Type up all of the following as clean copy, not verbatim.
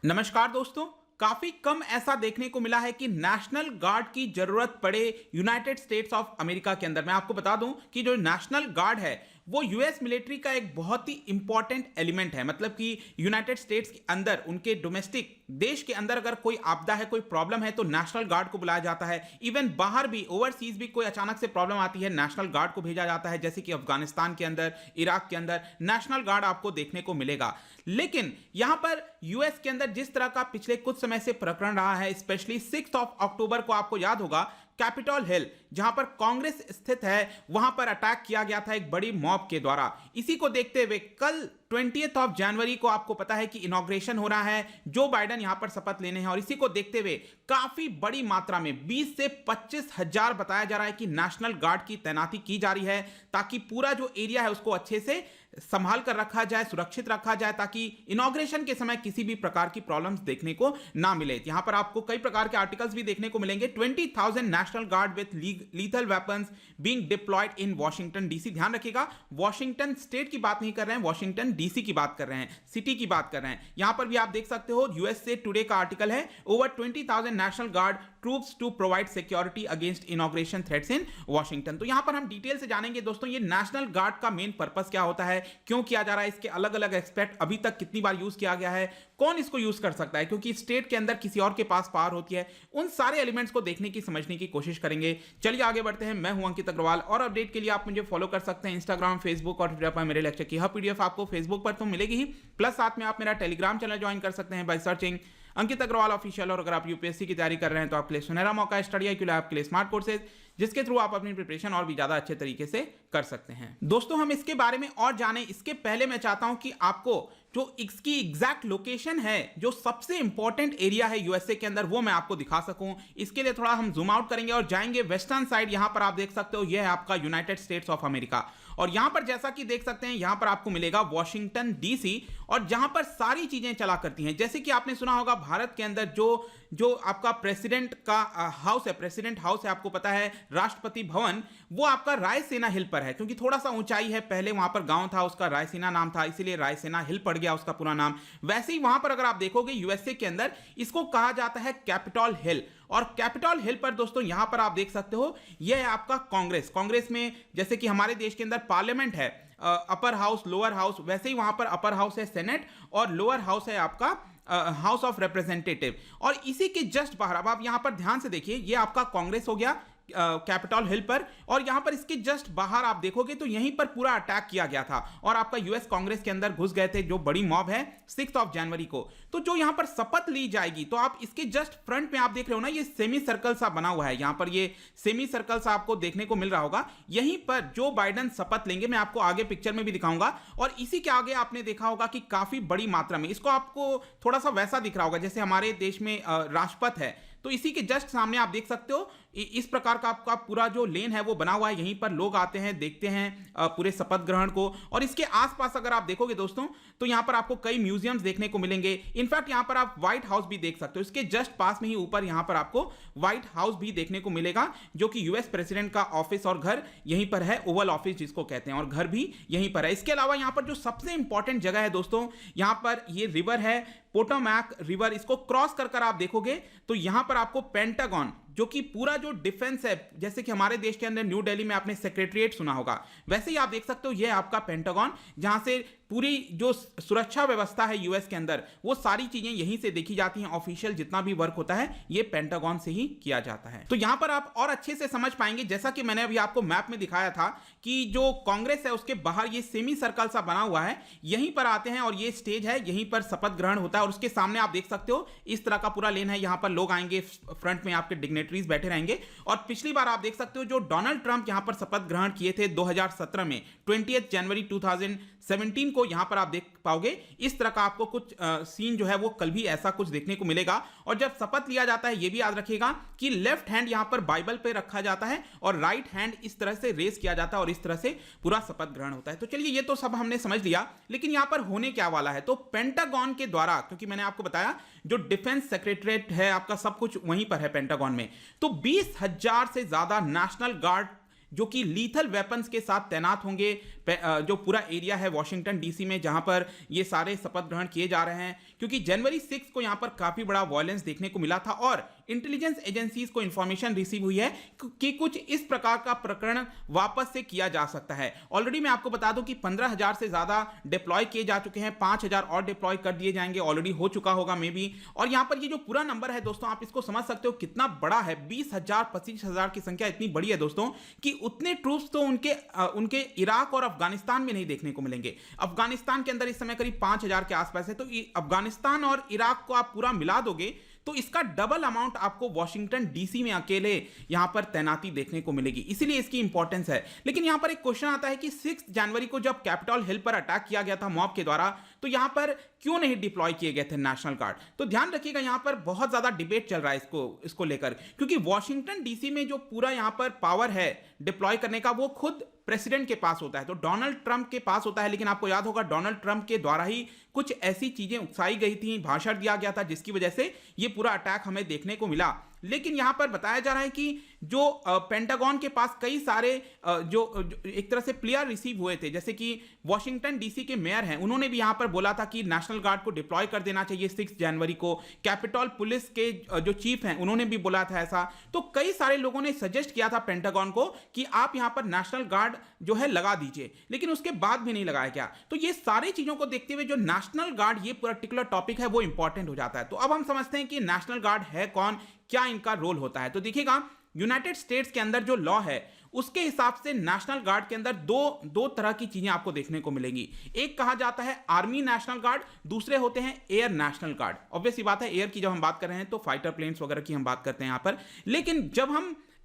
नमस्कार दोस्तों। काफी कम ऐसा देखने को मिला है कि नेशनल गार्ड की जरूरत पड़े यूनाइटेड स्टेट्स ऑफ अमेरिका के अंदर। मैं आपको बता दूं कि जो नेशनल गार्ड है वो यूएस मिलिट्री का एक बहुत ही इंपॉर्टेंट एलिमेंट है। मतलब कि यूनाइटेड स्टेट्स के अंदर उनके डोमेस्टिक देश के अंदर अगर कोई आपदा है, कोई प्रॉब्लम है, तो नेशनल गार्ड को बुलाया जाता है। इवन बाहर भी, ओवरसीज भी कोई अचानक से प्रॉब्लम आती है, नेशनल गार्ड को भेजा जाता है। जैसे कि अफगानिस्तान के अंदर, इराक के अंदर नेशनल गार्ड आपको देखने को मिलेगा। लेकिन यहां पर यूएस के अंदर जिस तरह का पिछले कुछ समय से प्रकरण रहा है, स्पेशली 6 अक्टूबर को आपको याद होगा कैपिटल हिल जहां पर कांग्रेस स्थित है, वहां पर अटैक किया गया था एक बड़ी मॉब के द्वारा। इसी को देखते हुए कल 20 जनवरी को आपको पता है कि इनॉग्रेशन हो रहा है, जो बाइडेन यहां पर शपथ लेने हैं। और इसी को देखते हुए काफी बड़ी मात्रा में 20 से 25 हजार बताया जा रहा है कि नेशनल गार्ड की तैनाती की जा रही है, ताकि पूरा जो एरिया है उसको अच्छे से संभाल कर रखा जाए, सुरक्षित रखा जाए, ताकि इनॉग्रेशन के समय किसी भी प्रकार की प्रॉब्लम्स देखने को ना मिले। यहां पर आपको कई प्रकार के आर्टिकल्स भी देखने को मिलेंगे। 20,000 national guard with lethal weapons being deployed in Washington DC. ध्यान रखिएगा, वॉशिंगटन स्टेट की बात नहीं कर रहे हैं, वॉशिंगटन डीसी की बात कर रहे हैं, सिटी की बात कर रहे हैं। यहां पर भी आप देख सकते हो यूएसए टुडे का आर्टिकल है, over 20,000 national guard troops to provide security against inauguration threats in Washington. तो यहां पर हम डिटेल से जानेंगे दोस्तों, ये नेशनल गार्ड का मेन पर्पस क्या होता है, क्यों किया जा रहा है, इसके अलग अलग एस्पेक्ट अभी तक कितनी बार यूज किया गया है, कौन इसको यूज कर सकता है, क्योंकि स्टेट के अंदर किसी और के पास पावर होती है। उन सारे एलिमेंट्स को देखने की, समझने की कोशिश करेंगे। चलिए आगे बढ़ते हैं। मैं हूं अंकित अग्रवाल और अपडेट के लिए आप मुझे फॉलो कर सकते हैं इंस्टाग्राम, फेसबुक और ट्विटर पर। मेरे लेक्चर की हर पीडीएफ आपको फेसबुक पर तो मिलेगी ही, प्लस साथ में आप मेरा टेलीग्राम चैनल ज्वाइन कर सकते हैं by searching Ankit Agarwal official. और अगर आप यूपीएससी की तैयारी कर रहे हैं तो आपके लिए सुनहरा मौका है स्टडी IQ लैब के लिए स्मार्ट कोर्सेज, जिसके थ्रू आप अपनी प्रिपरेशन और भी ज्यादा अच्छे तरीके से कर सकते हैं। दोस्तों हम इसके बारे में और जाने इसके पहले मैं चाहता हूं कि आपको जो इसकी एग्जैक्ट लोकेशन है, जो सबसे इंपॉर्टेंट एरिया है यूएसए के अंदर, वो मैं आपको दिखा सकूं। इसके लिए थोड़ा हम जूम आउट करेंगे और जाएंगे वेस्टर्न साइड। यहां पर आप देख सकते हो यह है आपका यूनाइटेड स्टेट्स ऑफ अमेरिका। और यहां पर जैसा कि देख सकते हैं यहां पर आपको मिलेगा वॉशिंगटन डीसी, और जहां पर सारी चीजें चला करती हैं। जैसे कि आपने सुना होगा भारत के अंदर जो आपका प्रेसिडेंट का हाउस है, प्रेसिडेंट हाउस है, आपको पता है राष्ट्रपति भवन, वो आपका रायसेना हिल पर है, क्योंकि थोड़ा सा ऊंचाई है। पहले वहां पर गांव था, उसका रायसेना नाम था, इसीलिए रायसेना हिल पड़ गया उसका पूरा नाम। वैसे ही वहां पर अगर आप देखोगे यूएसए के अंदर इसको कहा जाता है कैपिटल हिल। और कैपिटल हिल पर दोस्तों यहां पर आप देख सकते हो यह है आपका कांग्रेस में, जैसे कि हमारे देश के अंदर पार्लियामेंट है, अपर हाउस, लोअर हाउस, वैसे ही वहां पर अपर हाउस है सेनेट और लोअर हाउस है आपका हाउस ऑफ रिप्रेजेंटेटिव। और इसी के जस्ट बाहर, अब आप यहां पर ध्यान से देखिए, ये आपका कांग्रेस हो गया कैपिटल हिल पर, और यहां पर इसके जस्ट बाहर आप देखोगे तो यहीं पर पूरा अटैक किया गया था और आपका यूएस कांग्रेस के अंदर घुस गए थे, जो बड़ी मॉब है 6 जनवरी को। तो जो यहां पर शपथ ली जाएगी, तो आप इसके जस्ट फ्रंट में आप देख रहे हो ना, ये सेमी सर्कल सा बना हुआ है, यहां पर ये सेमी सर्कल सा आपको देखने को मिल रहा होगा। यहीं पर जो बाइडेन शपथ लेंगे, मैं आपको आगे पिक्चर में भी दिखाऊंगा। और इसी के आगे आपने देखा होगा कि काफी बड़ी मात्रा में, इसको आपको थोड़ा सा वैसा दिख रहा होगा जैसे हमारे देश में राजपथ है, तो इसी के जस्ट सामने आप देख सकते हो इस प्रकार का आपका पूरा जो लेन है वो बना हुआ है। यहीं पर लोग आते हैं, देखते हैं पूरे शपथ ग्रहण को। और इसके आसपास अगर आप देखोगे दोस्तों, तो यहां पर आपको कई म्यूजियम्स देखने को मिलेंगे। इनफैक्ट यहां पर आप व्हाइट हाउस भी देख सकते हो, इसके जस्ट पास में ही ऊपर यहां पर आपको व्हाइट हाउस भी देखने को मिलेगा, जो कि यूएस प्रेसिडेंट का ऑफिस और घर यहीं पर है, ओवल ऑफिस जिसको कहते हैं, और घर भी यहीं पर है। इसके अलावा यहां पर जो सबसे इंपॉर्टेंट जगह है दोस्तों, यहां पर ये रिवर है पोटोमैक रिवर। इसको क्रॉस कर आप देखोगे तो यहां पर आपको पेंटागन, जो कि पूरा जो डिफेंस है, जैसे कि हमारे देश के अंदर न्यू दिल्ली में आपने सेक्रेटरीट सुना होगा, वैसे ही आप देख सकते हो ये आपका पेंटागन, जहां से पूरी जो सुरक्षा व्यवस्था है यूएस के अंदर, वो सारी चीजें यहीं से देखी जाती हैं। ऑफिशियल जितना भी वर्क होता है ये पेंटागन से ही किया जाता है। तो यहां पर आप और अच्छे से समझ पाएंगे, जैसा कि मैंने अभी आपको मैप में दिखाया था, कि जो कांग्रेस है उसके बाहर ये सेमी सर्कल सा बना हुआ है, यहीं पर आते हैं और ये स्टेज है, यहीं पर शपथ ग्रहण होता है। और उसके सामने आप देख सकते हो इस तरह का पूरा लेन है, यहां पर लोग आएंगे, फ्रंट में आपके डिग्नेटरीज बैठे रहेंगे। और पिछली बार आप देख सकते हो जो डोनाल्ड ट्रंप यहां पर शपथ ग्रहण किए थे 2017 में, 20 जनवरी 2017 को, यहां पर आप देख पाओगे इस तरह का आपको कुछ सीन जो है वो कल भी ऐसा कुछ देखने को मिलेगा। और जब शपथ लिया जाता है, ये भी याद रखिएगा कि लेफ्ट हैंड यहां पर बाइबल पे रखा जाता है और राइट हैंड इस तरह से रेस किया जाता है, और इस तरह से पूरा शपथ ग्रहण होता है। तो चलिए ये तो सब हमने समझ लिया, लेकिन यहां पर होने क्या वाला है, तो पेंटागन के द्वारा, क्योंकि मैंने आपको बताया जो डिफेंस सेक्रेटरीट है आपका, सब कुछ वहीं पर है पेंटागन में, तो 20,000 से ज्यादा नेशनल गार्ड जो कि लीथल वेपन्स के साथ तैनात होंगे जो पूरा एरिया है वॉशिंगटन डीसी में, जहां पर ये सारे शपथ ग्रहण किए जा रहे हैं। क्योंकि जनवरी 6 को यहां पर काफी बड़ा वायलेंस देखने को मिला था और इंटेलिजेंस एजेंसीज को इंफॉर्मेशन रिसीव हुई है कि कुछ इस प्रकार का प्रकरण वापस से किया जा सकता है। ऑलरेडी मैं आपको बता दूं कि 15,000 से ज्यादा डिप्लॉय किए जा चुके हैं, 5,000 और डिप्लॉय कर दिए जाएंगे, ऑलरेडी हो चुका होगा मे बी। और यहां पर ये जो पूरा नंबर है दोस्तों, आप इसको समझ सकते हो कितना बड़ा है। 20,000 25,000 की संख्या इतनी बड़ी है दोस्तों कि उतने ट्रूप्स तो उनके इराक और अफगानिस्तान में नहीं देखने को मिलेंगे। अफगानिस्तान के अंदर इस समय करीब 5,000 के आसपास है, तो अफगानिस्तान और इराक को आप पूरा मिला दोगे तो इसका डबल अमाउंट आपको वॉशिंगटन डीसी में अकेले यहां पर तैनाती देखने को मिलेगी, इसीलिए इसकी इंपॉर्टेंस है। लेकिन यहां पर एक क्वेश्चन आता है कि 6 जनवरी को जब कैपिटल हिल पर अटैक किया गया था मॉब के द्वारा, तो यहां पर क्यों नहीं डिप्लॉय किए गए थे नेशनल गार्ड? तो ध्यान रखिएगा यहां पर बहुत ज्यादा डिबेट चल रहा है इसको लेकर, क्योंकि वॉशिंगटन डीसी में जो पूरा यहां पर पावर है डिप्लॉय करने का वो खुद प्रेसिडेंट के पास होता है, तो डोनाल्ड ट्रंप के पास होता है। लेकिन आपको याद होगा डोनाल्ड ट्रंप के द्वारा ही कुछ ऐसी चीजें उकसाई गई थी, भाषण दिया गया था, जिसकी वजह से ये पूरा अटैक हमें देखने को मिला। लेकिन यहां पर बताया जा रहा है कि जो पेंटागन के पास कई सारे जो एक तरह से प्लेयर रिसीव हुए थे, जैसे कि वॉशिंगटन डीसी के मेयर हैं, उन्होंने भी यहां पर बोला था कि नेशनल गार्ड को डिप्लॉय कर देना चाहिए 6 जनवरी को। कैपिटल पुलिस के जो चीफ हैं उन्होंने भी बोला था ऐसा। तो कई सारे लोगों ने सजेस्ट किया था पेंटागन को कि आप यहां पर नेशनल गार्ड जो है लगा दीजिए, लेकिन उसके बाद भी नहीं लगाया गया। तो ये सारी चीजों को देखते हुए जो नेशनल गार्ड ये पर्टिकुलर टॉपिक है वो इंपॉर्टेंट हो जाता है। तो अब हम समझते हैं कि नेशनल गार्ड है कौन, क्या इनका रोल होता है। तो देखिएगा यूनाइटेड स्टेट्स के अंदर जो लॉ है उसके हिसाब से नेशनल गार्ड के अंदर दो तरह की चीजें आपको देखने को मिलेंगी। एक कहा जाता है आर्मी नेशनल गार्ड, दूसरे होते हैं एयर नेशनल गार्ड। ऑब्वियस सी बात है एयर की जब हम बात कर रहे हैं तो फाइटर प्लेन्स वगैरह की हम बात करते हैं यहां पर। लेकिन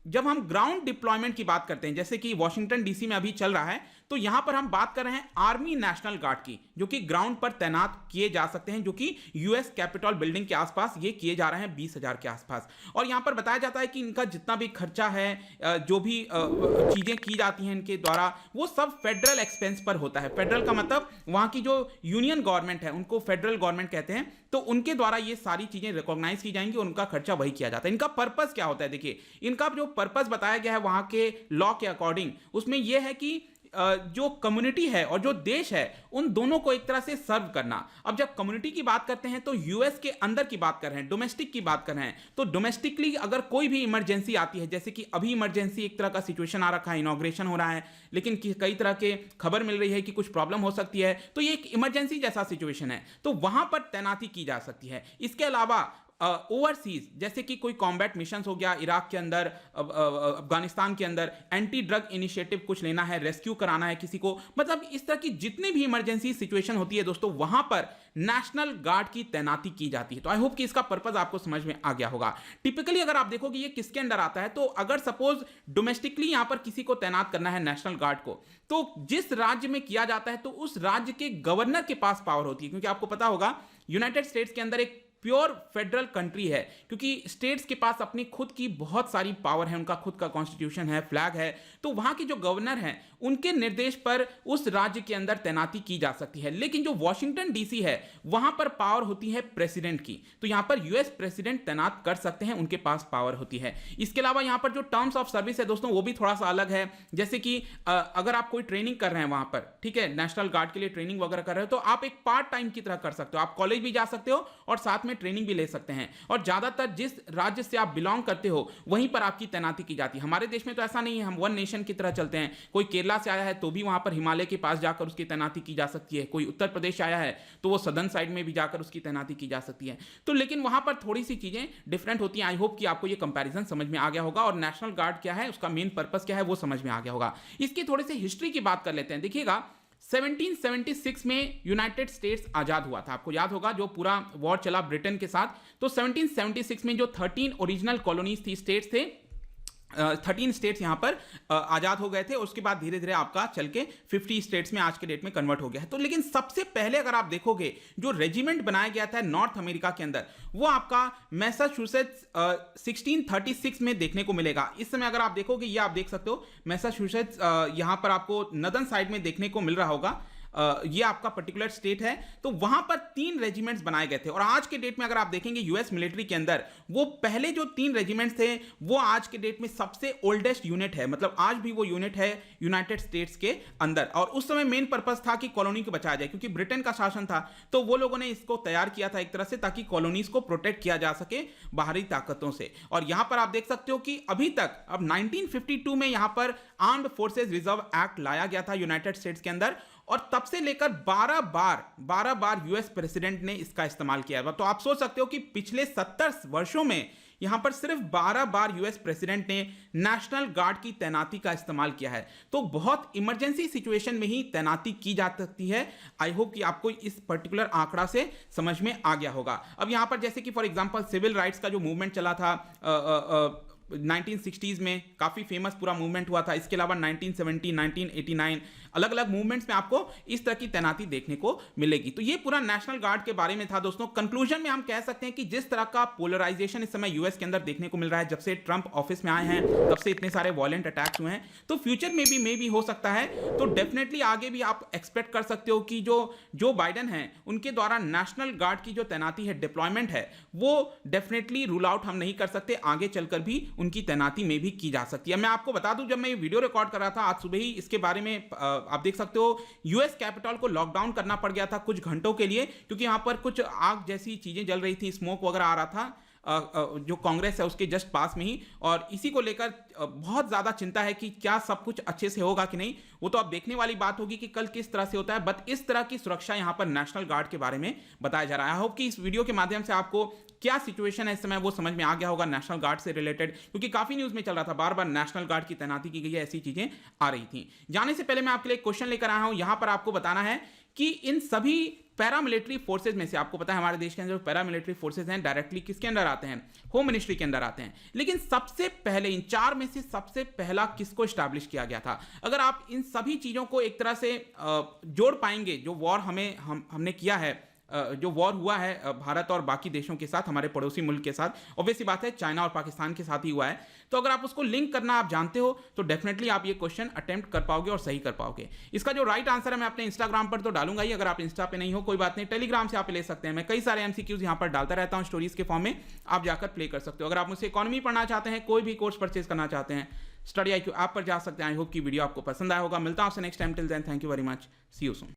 जब हम ग्राउंड डिप्लॉयमेंट की बात करते हैं, जैसे कि वॉशिंगटन डीसी में अभी चल रहा है, तो यहां पर हम बात कर रहे हैं आर्मी नेशनल गार्ड की, जो कि ग्राउंड पर तैनात किए जा सकते हैं, जो कि यूएस कैपिटल बिल्डिंग के आसपास ये किए जा रहे हैं 20,000 के आसपास। और यहां पर बताया जाता है कि इनका जितना भी खर्चा है, जो भी चीजें की जाती हैं इनके द्वारा, वो सब फेडरल एक्सपेंस पर होता है। फेडरल का मतलब वहां की जो यूनियन गवर्नमेंट है उनको फेडरल गवर्नमेंट कहते हैं, तो उनके द्वारा ये सारी चीजें रिकॉग्नाइज की जाएंगी और उनका खर्चा वही किया जाता है। इनका पर्पस क्या होता है? देखिए इनका जो पर्पस बताया गया है वहां के लॉ के अकॉर्डिंग, उसमें यह है कि जो कम्युनिटी है और जो देश है उन दोनों को एक तरह से सर्व करना। अब जब कम्युनिटी की बात करते हैं तो यूएस के अंदर की बात कर रहे हैं, डोमेस्टिक की बात कर रहे हैं, तो डोमेस्टिकली अगर कोई भी इमरजेंसी आती है, जैसे कि अभी इमरजेंसी एक तरह का सिचुएशन आ रखा है, इनॉग्रेशन हो रहा है, लेकिन कई तरह के खबर मिल रही है कि कुछ प्रॉब्लम हो सकती है, तो ये एक इमरजेंसी जैसा सिचुएशन है, तो वहां पर तैनाती की जा सकती है। इसके अलावा ओवरसीज जैसे कि कोई कॉम्बैट मिशंस हो गया, इराक के अंदर, अफगानिस्तान के अंदर एंटी ड्रग इनिशिएटिव कुछ लेना है, रेस्क्यू कराना है किसी को, मतलब इस तरह की जितनी भी इमरजेंसी सिचुएशन होती है दोस्तों, वहां पर नेशनल गार्ड की तैनाती की जाती है। तो आई होप कि इसका पर्पस आपको समझ में आ गया होगा। टिपिकली अगर आप देखोगे ये किसके अंडर आता है, तो अगर सपोज डोमेस्टिकली यहां पर किसी को तैनात करना है नेशनल गार्ड को, तो जिस राज्य में किया जाता है तो उस राज्य के गवर्नर के पास पावर होती है, क्योंकि आपको पता होगा यूनाइटेड स्टेट्स के अंदर एक प्योर फेडरल कंट्री है, क्योंकि स्टेट्स के पास अपनी खुद की बहुत सारी पावर है, उनका खुद का कॉन्स्टिट्यूशन है, फ्लैग है, तो वहां के जो गवर्नर हैं उनके निर्देश पर उस राज्य के अंदर तैनाती की जा सकती है। लेकिन जो वॉशिंगटन डीसी है वहां पर पावर होती है प्रेसिडेंट की, तो यहां पर यूएस प्रेसिडेंट तैनात कर सकते हैं, उनके पास पावर होती है। इसके अलावा यहां पर जो टर्म्स ऑफ सर्विस है दोस्तों वो भी थोड़ा सा अलग है। जैसे कि अगर आप कोई ट्रेनिंग कर रहे हैं वहां पर, ठीक है, नेशनल गार्ड के लिए ट्रेनिंग वगैरह कर रहे हो, तो आप एक पार्ट टाइम की तरह कर सकते हो, आप कॉलेज भी जा सकते हो और साथ में ट्रेनिंग भी ले सकते हैं, और ज्यादातर जिस राज्य से आप बिलोंग करते हो वहीं पर आपकी तैनाती की जाती है। हमारे देश में तो ऐसा नहीं है, हम वन नेशन की तरह चलते हैं। कोई केरला से आया है तो भी वहां पर हिमालय के पास जाकर उसकी तैनाती की जा सकती है, कोई उत्तर प्रदेश आया है तो वो सदर्न साइड में भी जाकर उसकी तैनाती की जा सकती है। तो लेकिन वहां पर थोड़ी सी चीजें डिफरेंट होती हैं। आई होप कि आपको ये कंपैरिजन समझ में आ गया होगा और नेशनल गार्ड क्या है, उसका मेन पर्पस क्या है, वो समझ में आ गया होगा। इसकी थोड़ी सी हिस्ट्री की बात कर लेते हैं। देखिएगा 1776 में यूनाइटेड स्टेट्स आजाद हुआ था। आपको याद होगा जो पूरा वॉर चला ब्रिटेन के साथ, तो 1776 में जो 13 ओरिजिनल कॉलोनीज थी, स्टेट्स थे, 13 स्टेट्स यहां पर आजाद हो गए थे। उसके बाद धीरे धीरे आपका चल के 50 स्टेट्स में आज के डेट में कन्वर्ट हो गया है। तो लेकिन सबसे पहले अगर आप देखोगे जो रेजिमेंट बनाया गया था नॉर्थ अमेरिका के अंदर, वो आपका मैसाचुसेट्स 1636 में देखने को मिलेगा। इस समय अगर आप देखोगे, ये आप देख सकते हो मैसाचुसेट्स यहां पर आपको नदन साइड में देखने को मिल रहा होगा। ये आपका पर्टिकुलर स्टेट है, तो वहां पर 3 रेजिमेंट्स बनाए गए थे। और आज के डेट में अगर आप देखेंगे यूएस मिलिट्री के अंदर वो पहले जो 3 रेजिमेंट्स थे वो आज के डेट में सबसे ओल्डेस्ट यूनिट है, मतलब आज भी वो यूनिट है यूनाइटेड स्टेट्स के अंदर। और उस समय मेन पर्पस था कि कॉलोनी को बचाया जाए, क्योंकि ब्रिटेन का शासन था, तो वो लोगों ने इसको तैयार किया था एक तरह से, ताकि कॉलोनीज को प्रोटेक्ट किया जा सके बाहरी ताकतों से। और यहां पर आप देख सकते हो कि अभी तक अब 1952 में यहां पर आर्म्ड फोर्सेस रिजर्व एक्ट लाया गया था यूनाइटेड स्टेट्स के अंदर, और तब से लेकर 12 बार यूएस प्रेसिडेंट ने इसका इस्तेमाल किया है। तो आप सोच सकते हो कि पिछले 70 वर्षों में यहां पर सिर्फ 12 बार यूएस प्रेसिडेंट ने नेशनल गार्ड की तैनाती का इस्तेमाल किया है। तो बहुत इमरजेंसी सिचुएशन में ही तैनाती की जा सकती है। आई होप कि आपको इस पर्टिकुलर आंकड़ा से समझ में आ गया होगा। अब यहां पर जैसे कि फॉर एग्जांपल सिविल राइट्स का जो मूवमेंट चला था 1960s में, काफी फेमस पूरा मूवमेंट हुआ था। इसके अलावा 1970, 1989 अलग अलग मूवमेंट्स में आपको इस तरह की तैनाती देखने को मिलेगी। तो ये पूरा नेशनल गार्ड के बारे में था दोस्तों। कंक्लूजन में हम कह सकते हैं कि जिस तरह का पोलराइजेशन इस समय यूएस के अंदर देखने को मिल रहा है, जब से ट्रंप ऑफिस में आए हैं तब से इतने सारे वायलेंट अटैक्स हुए हैं, तो फ्यूचर में भी हो सकता है। तो डेफिनेटली आगे भी आप एक्सपेक्ट कर सकते हो कि जो बाइडेन है उनके द्वारा नेशनल गार्ड की जो तैनाती है, डिप्लॉयमेंट है, वो डेफिनेटली रूल आउट हम नहीं कर सकते, आगे चलकर भी उनकी तैनाती में भी की जा सकती है। मैं आपको बता दूं, जब मैं ये वीडियो रिकॉर्ड कर रहा था आज सुबह ही, इसके बारे में आप देख सकते हो यूएस कैपिटल को लॉकडाउन करना पड़ गया था कुछ घंटों के लिए, क्योंकि यहां पर कुछ आग जैसी चीजें जल रही थी, स्मोक वगैरह आ रहा था जो कांग्रेस है उसके जस्ट पास में ही। और इसी को लेकर बहुत ज्यादा चिंता है कि क्या सब कुछ अच्छे से होगा कि नहीं, वो तो अब देखने वाली बात होगी कि कल किस तरह से होता है। बट इस तरह की सुरक्षा यहां पर नेशनल गार्ड के बारे में बताया जा रहा है। आई होप कि इस वीडियो के माध्यम से आपको क्या सिचुएशन है इस समय वो समझ में आ गया होगा नेशनल गार्ड से रिलेटेड, क्योंकि काफी न्यूज में चल रहा था, बार बार नेशनल गार्ड की तैनाती की गई है, ऐसी चीजें आ रही थी। जाने से पहले मैं आपके लिए एक क्वेश्चन लेकर आया हूं। यहां पर आपको बताना है कि इन सभी पैरामिलिट्री फोर्सेज में से, आपको पता है हमारे देश के अंदर जो पैरामिलिट्री फोर्सेज हैं डायरेक्टली किसके अंदर आते हैं, होम मिनिस्ट्री के अंदर आते हैं। लेकिन सबसे पहले इन 4 में से सबसे पहला किसको एस्टैब्लिश किया गया था? अगर आप इन सभी चीजों को एक तरह से जोड़ पाएंगे, जो वॉर हमने किया है, जो वॉर हुआ है भारत और बाकी देशों के साथ, हमारे पड़ोसी मुल्क के साथ, ऑब्वियस सी बात है चाइना और पाकिस्तान के साथ ही हुआ है, तो अगर आप उसको लिंक करना आप जानते हो तो डेफिनेटली आप ये क्वेश्चन अटेम्प्ट कर पाओगे और सही कर पाओगे। इसका जो राइट आंसर है मैं अपने इंस्टाग्राम पर तो डालूंगा ही, अगर आप इंस्टा पे नहीं हो कोई बात नहीं, टेलीग्राम से आप ले सकते हैं। मैं कई सारे एमसीक्यूज यहाँ पर डालता रहता हूँ स्टोरीज के फॉर्म में, आप जाकर प्ले कर सकते हो। अगर आप मुझसे इकोनॉमी पढ़ना चाहते हैं, कोई भी कोर्स परचेज करना चाहते हैं, स्टडी IQ ऐप पर जा सकते हैं। आई होप की वीडियो आपको पसंद आया होगा। मिलता हूं आपसे next time. Till then thank you very much, see you soon.